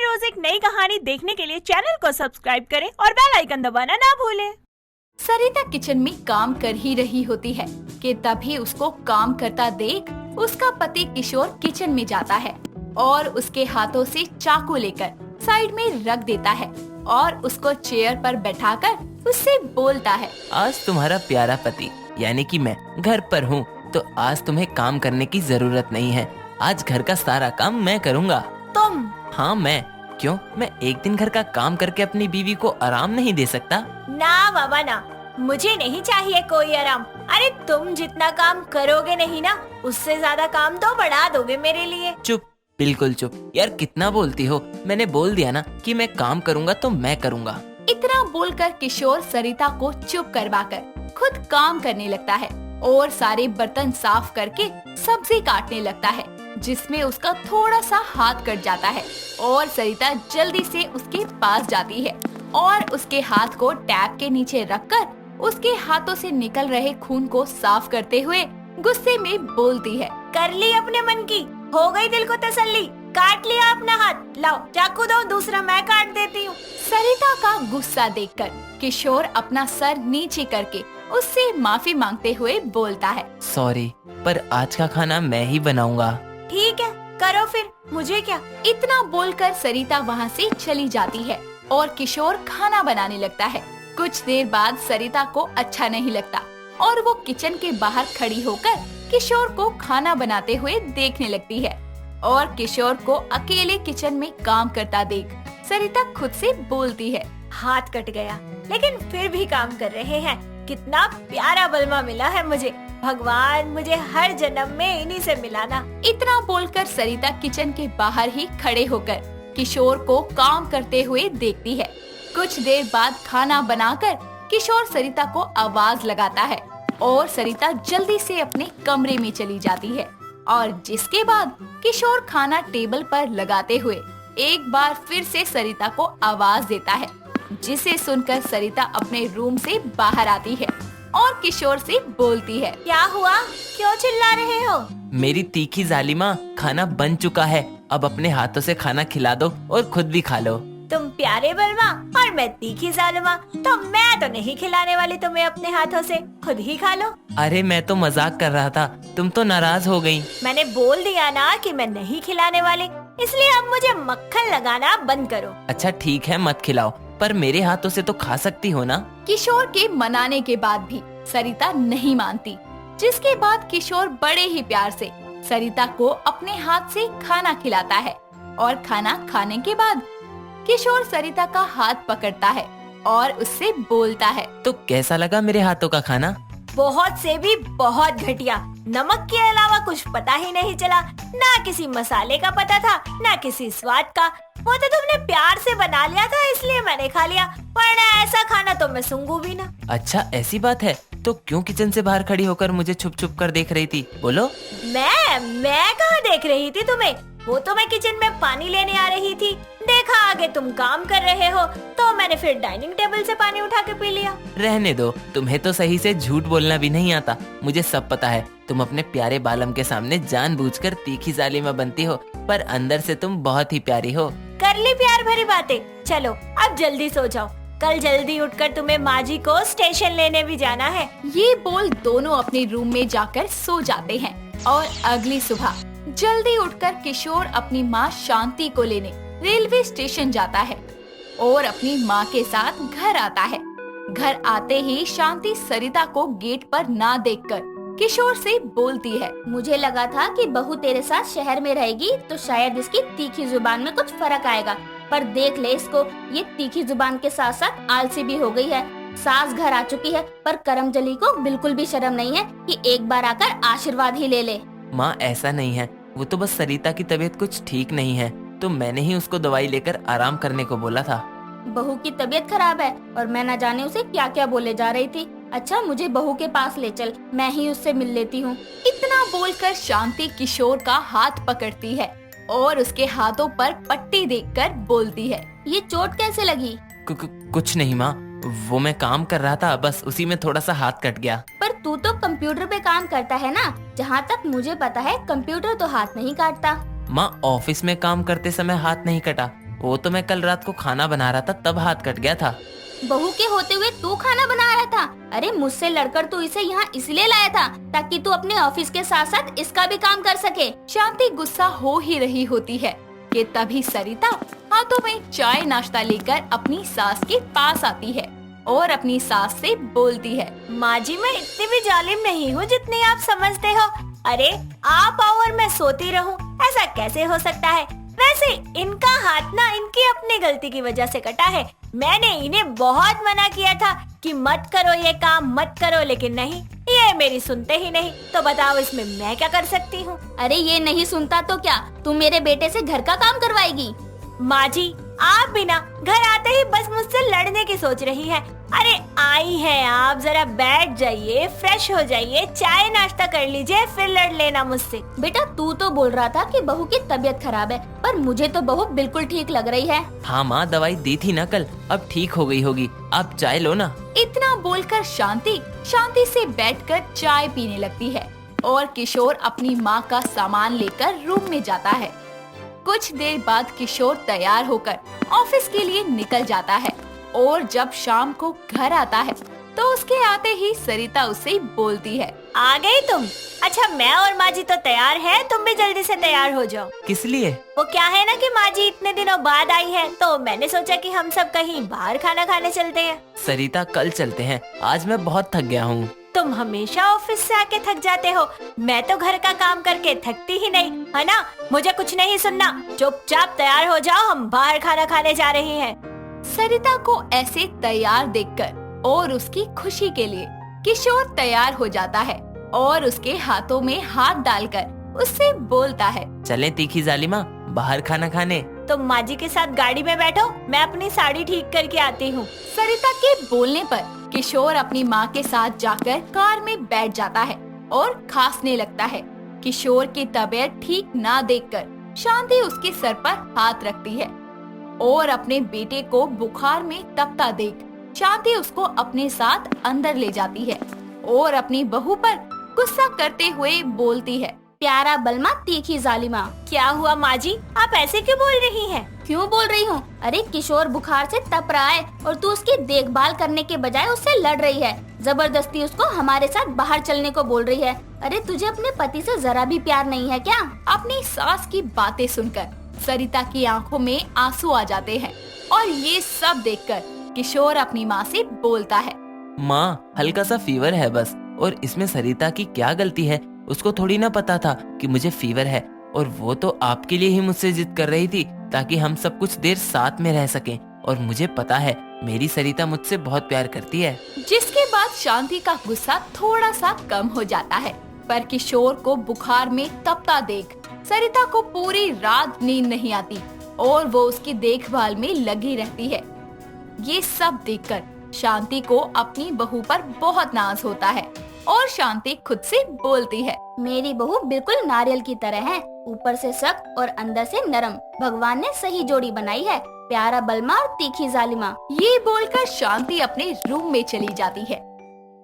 हर रोज एक नई कहानी देखने के लिए चैनल को सब्सक्राइब करें और बेल आइकन दबाना ना भूलें। सरिता किचन में काम कर ही रही होती है कि तभी उसको काम करता देख उसका पति किशोर किचन में जाता है और उसके हाथों से चाकू लेकर साइड में रख देता है और उसको चेयर पर बैठाकर उससे बोलता है, आज तुम्हारा प्यारा पति यानी कि मैं घर पर हूँ, तो आज तुम्हें काम करने की जरूरत नहीं है। आज घर का सारा काम मैं करूँगा। तुम? हाँ मैं। क्यों, मैं एक दिन घर का काम करके अपनी बीवी को आराम नहीं दे सकता? ना बाबा ना, मुझे नहीं चाहिए कोई आराम। अरे तुम जितना काम करोगे नहीं ना, उससे ज्यादा काम तो बढ़ा दोगे मेरे लिए। चुप, बिल्कुल चुप। यार कितना बोलती हो, मैंने बोल दिया ना कि मैं काम करूँगा तो मैं करूँगा। इतना बोलकर किशोर सरिता को चुप करवाकर खुद काम करने लगता है और सारे बर्तन साफ करके सब्जी काटने लगता है, जिसमें उसका थोड़ा सा हाथ कट जाता है और सरिता जल्दी से उसके पास जाती है और उसके हाथ को टैप के नीचे रखकर उसके हाथों से निकल रहे खून को साफ करते हुए गुस्से में बोलती है, कर ली अपने मन की, हो गई दिल को तसल्ली, काट लिया अपना हाथ, लाओ चाकू दो, दूसरा मैं काट देती हूँ। सरिता का गुस्सा देखकर किशोर अपना सर नीचे करके उससे माफी मांगते हुए बोलता है, सॉरी, पर आज का खाना मैं ही बनाऊंगा। ठीक है, करो फिर, मुझे क्या। इतना बोलकर सरिता वहाँ से चली जाती है और किशोर खाना बनाने लगता है। कुछ देर बाद सरिता को अच्छा नहीं लगता और वो किचन के बाहर खड़ी होकर किशोर को खाना बनाते हुए देखने लगती है और किशोर को अकेले किचन में काम करता देख सरिता खुद से बोलती है, हाथ कट गया लेकिन फिर भी काम कर रहे हैं। कितना प्यारा बलमा मिला है मुझे, भगवान मुझे हर जन्म में इन्हीं से मिलाना। इतना बोलकर सरिता किचन के बाहर ही खड़े होकर किशोर को काम करते हुए देखती है। कुछ देर बाद खाना बनाकर किशोर सरिता को आवाज लगाता है और सरिता जल्दी से अपने कमरे में चली जाती है और जिसके बाद किशोर खाना टेबल पर लगाते हुए एक बार फिर से सरिता को आवाज देता है, जिसे सुनकर सरिता अपने रूम से बाहर आती है और किशोर से बोलती है, क्या हुआ, क्यों चिल्ला रहे हो? मेरी तीखी जालिमा, खाना बन चुका है, अब अपने हाथों से खाना खिला दो और खुद भी खा लो। तुम प्यारे बलमा और मैं तीखी जालिमा, तो मैं तो नहीं खिलाने वाली तुम्हें अपने हाथों से, खुद ही खा लो। अरे मैं तो मजाक कर रहा था, तुम तो नाराज हो गयी। मैंने बोल दिया ना कि मैं नहीं खिलाने वाली, इसलिए अब मुझे मक्खन लगाना बंद करो। अच्छा ठीक है, मत खिलाओ, पर मेरे हाथों से तो खा सकती हो ना। किशोर के मनाने के बाद भी सरिता नहीं मानती, जिसके बाद किशोर बड़े ही प्यार से सरिता को अपने हाथ से खाना खिलाता है और खाना खाने के बाद किशोर सरिता का हाथ पकड़ता है और उससे बोलता है, तो कैसा लगा मेरे हाथों का खाना? बहुत से भी बहुत घटिया, नमक के अलावा कुछ पता ही नहीं चला, ना किसी मसाले का पता था ना किसी स्वाद का। वो तो तुमने प्यार से बना लिया था इसलिए मैंने खा लिया, वरना ऐसा खाना तो मैं सूंघू भी ना। अच्छा ऐसी बात है, तो क्यों किचन से बाहर खड़ी होकर मुझे छुप छुप कर देख रही थी, बोलो। मैं कहाँ देख रही थी तुम्हें, वो तो मैं किचन में पानी लेने आ रही थी, देखा आगे तुम काम कर रहे हो तो मैंने फिर डाइनिंग टेबल से पानी उठा के पी लिया। रहने दो, तुम्हें तो सही से झूठ बोलना भी नहीं आता, मुझे सब पता है। तुम अपने प्यारे बालम के सामने जानबूझकर तीखी जालिमा बनती हो, पर अंदर से तुम बहुत ही प्यारी हो। कर ली प्यार भरी बातें, चलो अब जल्दी सो जाओ, कल जल्दी उठकर तुम्हें माँ जी को स्टेशन लेने भी जाना है। ये बोल दोनों अपने रूम में जाकर सो जाते हैं और अगली सुबह जल्दी उठकर किशोर अपनी माँ शांति को लेने रेलवे स्टेशन जाता है और अपनी माँ के साथ घर आता है। घर आते ही शांति सरिता को गेट पर ना देखकर किशोर से बोलती है, मुझे लगा था कि बहू तेरे साथ शहर में रहेगी तो शायद इसकी तीखी जुबान में कुछ फर्क आएगा, पर देख ले इसको, ये तीखी जुबान के साथ साथ आलसी भी हो गई है। सास घर आ चुकी है पर करमजली को बिल्कुल भी शर्म नहीं है कि एक बार आकर आशीर्वाद ही ले ले। माँ ऐसा नहीं है, वो तो बस सरिता की तबीयत कुछ ठीक नहीं है, तो मैंने ही उसको दवाई लेकर आराम करने को बोला था। बहू की तबीयत खराब है और मैं न जाने उसे क्या क्या बोले जा रही थी। अच्छा मुझे बहू के पास ले चल, मैं ही उससे मिल लेती हूँ। इतना बोलकर शांति किशोर का हाथ पकड़ती है और उसके हाथों पर पट्टी देखकर बोलती है, ये चोट कैसे लगी? कुछ नहीं माँ, वो मैं काम कर रहा था, बस उसी में थोड़ा सा हाथ कट गया। पर तू तो कंप्यूटर पे काम करता है ना, जहाँ तक मुझे पता है कंप्यूटर तो हाथ नहीं काटता। माँ ऑफिस में काम करते समय हाथ नहीं कटा, वो तो मैं कल रात को खाना बना रहा था तब हाथ कट गया था। बहू के होते हुए तू खाना बना रहा था? अरे मुझसे लड़कर तू इसे यहाँ इसलिए लाया था ताकि तू अपने ऑफिस के साथ साथ इसका भी काम कर सके। शांति गुस्सा हो ही रही होती है कि तभी सरिता हाथों में चाय नाश्ता लेकर अपनी सास के पास आती है और अपनी सास से बोलती है, माँ जी मैं इतनी भी जालिम नहीं हूँ जितनी आप समझते हो। अरे आप आओ और मैं सोती रहूँ, ऐसा कैसे हो सकता है? वैसे इनका हाथ ना इनकी अपनी गलती की वजह से कटा है। मैंने इन्हें बहुत मना किया था कि मत करो ये काम मत करो, लेकिन नहीं, ये मेरी सुनते ही नहीं। तो बताओ इसमें मैं क्या कर सकती हूँ? अरे ये नहीं सुनता तो क्या तू मेरे बेटे से घर का काम करवाएगी? माँ जी आप भी ना घर आते ही बस मुझसे लड़ने की सोच रही है। अरे आई हैं आप, जरा बैठ जाइए, फ्रेश हो जाइए, चाय नाश्ता कर लीजिए, फिर लड़ लेना मुझसे। बेटा तू तो बोल रहा था कि बहू की तबीयत खराब है, पर मुझे तो बहू बिल्कुल ठीक लग रही है। हाँ माँ, दवाई दी थी ना कल, अब ठीक हो गई होगी। आप चाय लो ना। इतना बोलकर शांति से बैठकर चाय पीने लगती है और किशोर अपनी माँ का सामान लेकर रूम में जाता है। कुछ देर बाद किशोर तैयार होकर ऑफिस के लिए निकल जाता है और जब शाम को घर आता है तो उसके आते ही सरिता उसे बोलती है, आ गई तुम? अच्छा मैं और माँ जी तो तैयार हैं, तुम भी जल्दी से तैयार हो जाओ। किस लिए? वो क्या है ना कि माँ जी इतने दिनों बाद आई है, तो मैंने सोचा कि हम सब कहीं बाहर खाना खाने चलते हैं। सरिता कल चलते हैं, आज मैं बहुत थक गया हूँ। तुम हमेशा ऑफिस से आके थक जाते हो, मैं तो घर का काम करके थकती ही नहीं, है ना? मुझे कुछ नहीं सुनना, चुपचाप तैयार हो जाओ, हम बाहर खाना खाने जा रहे हैं। सरिता को ऐसे तैयार देखकर और उसकी खुशी के लिए किशोर तैयार हो जाता है और उसके हाथों में हाथ डालकर उससे बोलता है, चलें तीखी जालिमा बाहर खाना खाने। तुम माँ जी के साथ गाड़ी में बैठो, मैं अपनी साड़ी ठीक करके आती हूँ। सरिता के बोलने पर किशोर अपनी माँ के साथ जाकर कार में बैठ जाता है और खांसने लगता है। किशोर की तबीयत ठीक ना देखकर शांति उसके सर पर हाथ रखती है और अपने बेटे को बुखार में तपता देख शांति उसको अपने साथ अंदर ले जाती है और अपनी बहू पर गुस्सा करते हुए बोलती है, प्यारा बलमा तीखी जालिमा। क्या हुआ माँ जी, आप ऐसे क्यों बोल रही हैं? क्यों बोल रही हूँ? अरे किशोर बुखार से तप रहा है और तू उसकी देखभाल करने के बजाय उससे लड़ रही है। जबरदस्ती उसको हमारे साथ बाहर चलने को बोल रही है। अरे तुझे अपने पति से जरा भी प्यार नहीं है क्या? अपनी सास की बातें सुनकर सरिता की आंखों में आंसू आ जाते हैं और ये सब देखकर किशोर अपनी माँ से बोलता है, माँ हल्का सा फीवर है बस, और इसमें सरिता की क्या गलती है? उसको थोड़ी ना पता था कि मुझे फीवर है, और वो तो आपके लिए ही मुझसे जिद कर रही थी ताकि हम सब कुछ देर साथ में रह सकें, और मुझे पता है मेरी सरिता मुझसे बहुत प्यार करती है। जिसके बाद शांति का गुस्सा थोड़ा सा कम हो जाता है, पर किशोर को बुखार में तपता देख सरिता को पूरी रात नींद नहीं आती और वो उसकी देखभाल में लगी रहती है। ये सब देखकर शांति को अपनी बहू पर बहुत नाज होता है और शांति खुद से बोलती है, मेरी बहू बिल्कुल नारियल की तरह है, ऊपर से सख्त और अंदर से नरम। भगवान ने सही जोड़ी बनाई है, प्यारा बलमा और तीखी जालिमा। ये बोलकर शांति अपने रूम में चली जाती है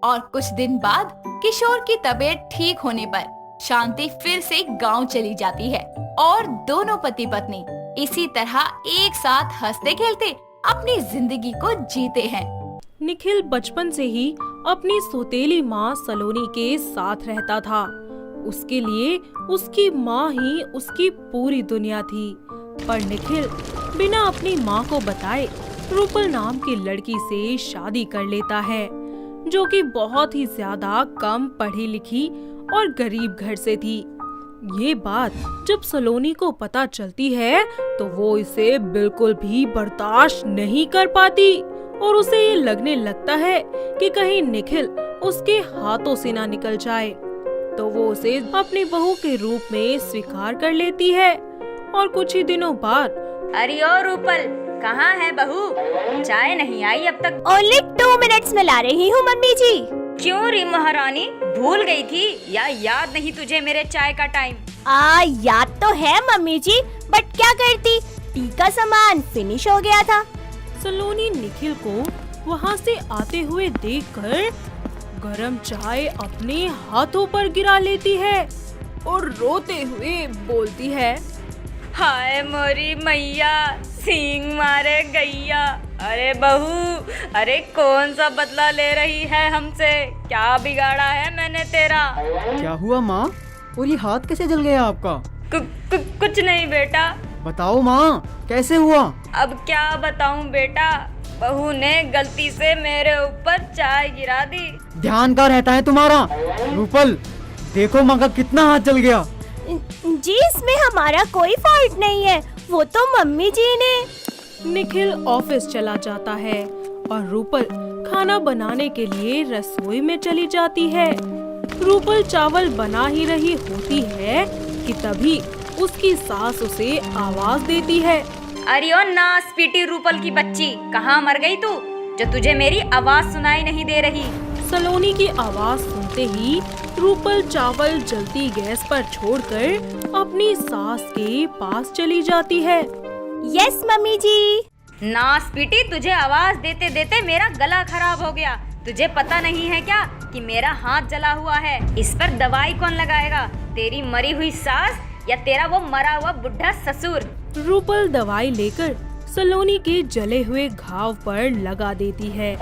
और कुछ दिन बाद किशोर की तबीयत ठीक होने पर शांति फिर से गांव चली जाती है और दोनों पति पत्नी इसी तरह एक साथ हंसते खेलते अपनी जिंदगी को जीते हैं। निखिल बचपन से ही अपनी सौतेली माँ सलोनी के साथ रहता था। उसके लिए उसकी माँ ही उसकी पूरी दुनिया थी। पर निखिल बिना अपनी माँ को बताए रूपल नाम की लड़की से शादी कर लेता है, जो कि बहुत ही ज्यादा कम पढ़ी लिखी और गरीब घर से थी। ये बात जब सलोनी को पता चलती है तो वो इसे बिल्कुल भी बर्दाश्त नहीं कर पाती और उसे ये लगने लगता है कि कहीं निखिल उसके हाथों से ना निकल जाए। तो वो उसे अपनी बहू के रूप में स्वीकार कर लेती है और कुछ ही दिनों बाद, अरे ओ रूपल, कहाँ है बहू? चाय नहीं आई अब तक। ओनली 2 मिनट्स में ला रही हूँ मम्मी जी। क्यों री महारानी, भूल गई थी या याद नहीं तुझे मेरे चाय का टाइम? याद तो है मम्मी जी, बट क्या करती, टी का सामान फिनिश हो गया था। सलोनी निखिल को वहाँ से आते हुए देखकर गरम चाय अपने हाथों पर गिरा लेती है और रोते हुए बोलती है, हाय मोरी मैया, सींग मारे गैया। अरे बहू, अरे कौन सा बदला ले रही है हमसे? क्या बिगाड़ा है मैंने तेरा? क्या हुआ माँ? और ये हाथ कैसे जल गया आपका? कुछ नहीं बेटा। बताओ माँ, कैसे हुआ? अब क्या बताऊं बेटा, बहू ने गलती से मेरे ऊपर चाय गिरा दी। ध्यान का रहता है तुम्हारा। रूपल, देखो माँ का कितना हाथ जल गया। जी इसमें हमारा कोई फॉल्ट नहीं है, वो तो मम्मी जी ने। निखिल ऑफिस चला जाता है और रूपल खाना बनाने के लिए रसोई में चली जाती है। रूपल चावल बना ही रही होती है कि तभी उसकी सास उसे आवाज देती है। अरे ओ नास पीटी रूपल की बच्ची, कहाँ मर गई तू, जो तुझे मेरी आवाज सुनाई नहीं दे रही? सलोनी की आवाज सुनते ही रूपल चावल जलती गैस पर छोड़कर अपनी सास के पास चली जाती है। यस मम्मी जी। नास पीटी, तुझे आवाज देते देते मेरा गला खराब हो गया। तुझे पता नहीं है क्या कि मेरा हाथ जला हुआ है? इस पर दवाई कौन लगाएगा, तेरी मरी हुई सास या तेरा वो मरा हुआ बुढ़ा ससुर? रूपल दवाई लेकर सलोनी के जले हुए घाव पर लगा देती है।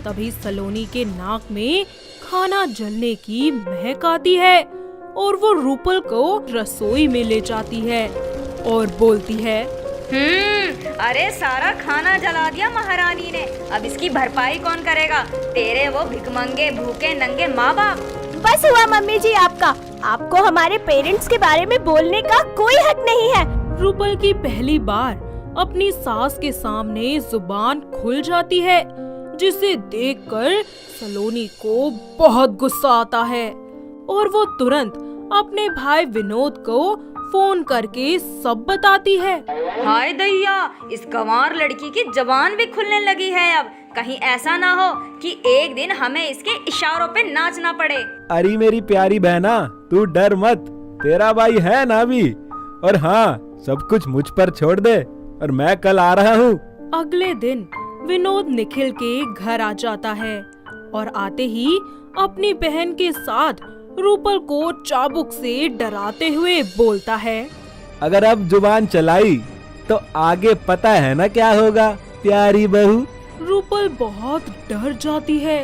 तभी सलोनी के नाक में खाना जलने की महक आती है और वो रूपल को रसोई में ले जाती है और बोलती है, अरे सारा खाना जला दिया महारानी ने, अब इसकी भरपाई कौन करेगा? तेरे वो भिखमंगे भूखे नंगे माँ बाप। बस हुआ मम्मी जी आपका, आपको हमारे पेरेंट्स के बारे में बोलने का कोई हक नहीं है। रूपल की पहली बार अपनी सास के सामने जुबान खुल जाती है, जिसे देखकर सलोनी को बहुत गुस्सा आता है और वो तुरंत अपने भाई विनोद को फोन करके सब बताती है। हाय दैया, इस गंवार लड़की की जबान भी खुलने लगी है अब। कहीं ऐसा ना हो कि एक दिन हमें इसके इशारों पे नाचना पड़े। अरे मेरी प्यारी बहना, तू डर मत, तेरा भाई है ना अभी। और हाँ, सब कुछ मुझ पर छोड़ दे और मैं कल आ रहा हूँ। अगले दिन विनोद निखिल के घर आ जाता है और आते ही अपनी बहन के साथ रूपल को चाबुक से डराते हुए बोलता है, अगर अब जुबान चलाई तो आगे पता है ना क्या होगा प्यारी बहू। रूपल बहुत डर जाती है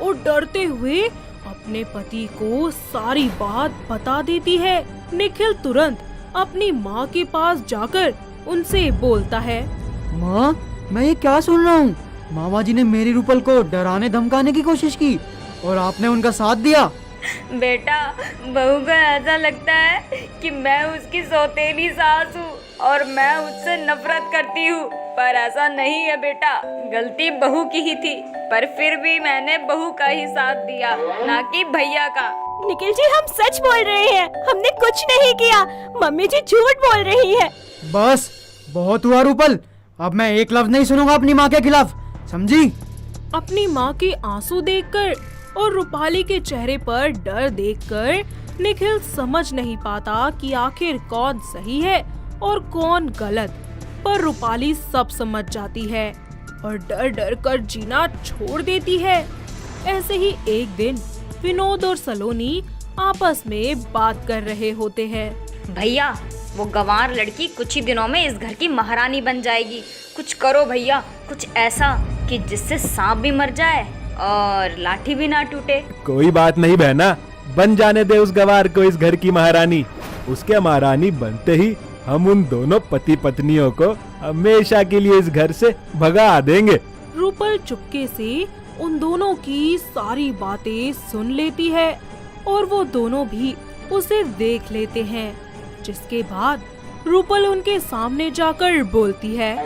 और डरते हुए अपने पति को सारी बात बता देती है। निखिल तुरंत अपनी माँ के पास जाकर उनसे बोलता है, माँ, मैं ये क्या सुन रहा हूँ? मामा जी ने मेरी रूपल को डराने धमकाने की कोशिश की और आपने उनका साथ दिया। बेटा, बहू को ऐसा लगता है कि मैं उसकी सौतेली सास हूँ और मैं उससे नफरत करती हूँ, पर ऐसा नहीं है बेटा। गलती बहू की ही थी, पर फिर भी मैंने बहू का ही साथ दिया, ना कि भैया का। निखिल जी, हम सच बोल रहे हैं, हमने कुछ नहीं किया। मम्मी जी झूठ बोल रही है। बस बहुत हुआ रूपल, अब मैं एक लफ्ज नहीं सुनूंगा अपनी माँ के खिलाफ, समझी? अपनी माँ के आंसू देखकर और रूपाली के चेहरे पर डर देखकर निखिल समझ नहीं पाता कि आखिर कौन सही है और कौन गलत। पर रूपाली सब समझ जाती है और डर डर कर जीना छोड़ देती है। ऐसे ही एक दिन विनोद और सलोनी आपस में बात कर रहे होते हैं। भैया, वो गंवार लड़की कुछ ही दिनों में इस घर की महारानी बन जाएगी। कुछ करो भैया, कुछ ऐसा कि जिससे सांप भी मर जाए और लाठी भी ना टूटे। कोई बात नहीं बहना, बन जाने दे उस गवार को इस घर की महारानी। उसके महारानी बनते ही हम उन दोनों पति पत्नियों को हमेशा के लिए इस घर से भगा देंगे। रूपल चुपके से उन दोनों की सारी बातें सुन लेती है और वो दोनों भी उसे देख लेते हैं, जिसके बाद रूपल उनके सामने जाकर बोलती है,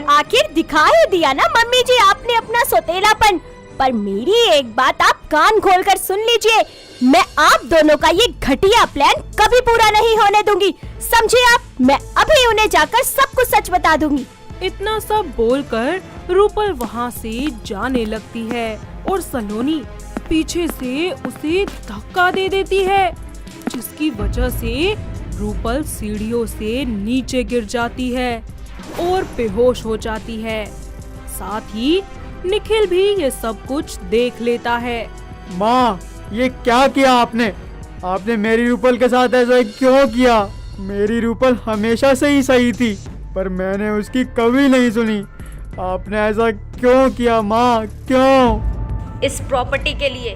आखिर दिखा ही दिया ना मम्मी जी आपने अपना सौतेलापन। पर मेरी एक बात आप कान खोलकर सुन लीजिए, मैं आप दोनों का ये घटिया प्लान कभी पूरा नहीं होने दूंगी, समझे आप? मैं अभी उन्हें जाकर सब कुछ सच बता दूंगी। इतना सब बोलकर रूपल वहाँ से जाने लगती है और सलोनी पीछे से उसे धक्का दे देती है, जिसकी वजह से रूपल सीढ़ियों से नीचे गिर जाती है और बेहोश हो जाती है। साथ ही निखिल भी ये सब कुछ देख लेता है। माँ, ये क्या किया आपने? आपने मेरी रूपल के साथ ऐसा क्यों किया? मेरी रूपल हमेशा से ही सही थी। पर मैंने उसकी कभी नहीं सुनी। आपने ऐसा क्यों किया माँ, क्यों? इस प्रॉपर्टी के लिए,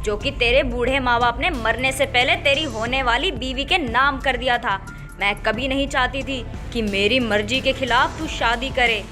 जो कि तेरे बूढ़े माँ बाप ने मरने से पहले तेरी होने वाली बीवी के नाम कर दिया था। मैं कभी नहीं चाहती थी कि मेरी मर्जी के खिलाफ तू शादी करे,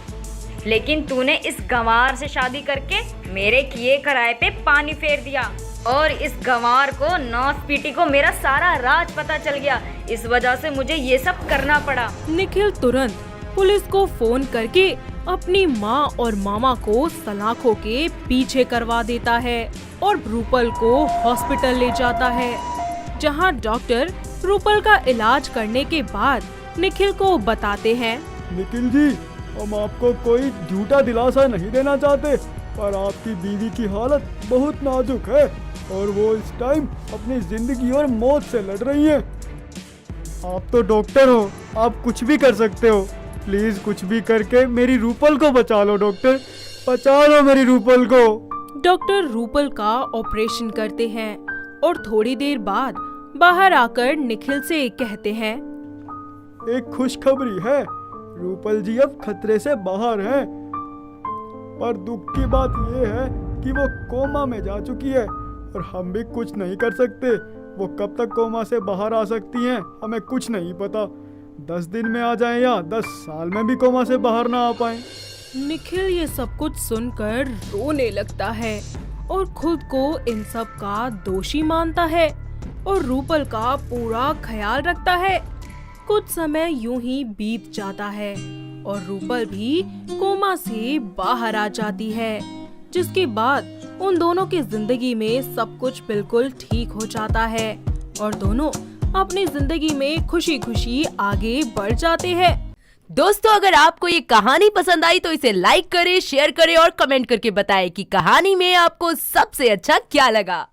लेकिन तूने इस गंवार से शादी करके मेरे किए कराए पे पानी फेर दिया। और इस गंवार को, नौस पीटी को मेरा सारा राज पता चल गया। इस वजह से मुझे ये सब करना पड़ा। निखिल तुरंत पुलिस को फोन करके अपनी माँ और मामा को सलाखों के पीछे करवा देता है और रूपल को हॉस्पिटल ले जाता है, जहाँ डॉक्टर रूपल का इलाज करने के बाद निखिल को बताते हैं, निखिल जी, हम आपको कोई झूठा दिलासा नहीं देना चाहते, पर आपकी बीवी की हालत बहुत नाजुक है और वो इस टाइम अपनी जिंदगी और मौत से लड़ रही है। आप तो डॉक्टर हो, आप कुछ भी कर सकते हो। प्लीज कुछ भी करके मेरी रूपल को बचा लो डॉक्टर, बचा लो मेरी रूपल को। डॉक्टर रूपल का ऑपरेशन करते हैं और थोड़ी देर बाद बाहर आकर निखिल से कहते हैं, एक खुशखबरी है, रूपल जी अब खतरे से बाहर हैं। पर दुख की बात ये है कि वो कोमा में जा चुकी है और हम भी कुछ नहीं कर सकते। वो कब तक कोमा से बाहर आ सकती हैं हमें कुछ नहीं पता। 10 दिन में आ जाएं या 10 साल में भी कोमा से बाहर ना आ पाएं। निखिल ये सब कुछ सुनकर रोने लगता है और खुद को इन सब का दोषी मानता है और रूपल का पूरा ख्याल रखता है। कुछ समय यूं ही बीत जाता है और रूपल भी कोमा से बाहर आ जाती है, जिसके बाद उन दोनों की जिंदगी में सब कुछ बिल्कुल ठीक हो जाता है और दोनों अपनी जिंदगी में खुशी खुशी आगे बढ़ जाते हैं। दोस्तों, अगर आपको ये कहानी पसंद आई तो इसे लाइक करें, शेयर करें और कमेंट करके बताएं कि कहानी में आपको सबसे अच्छा क्या लगा।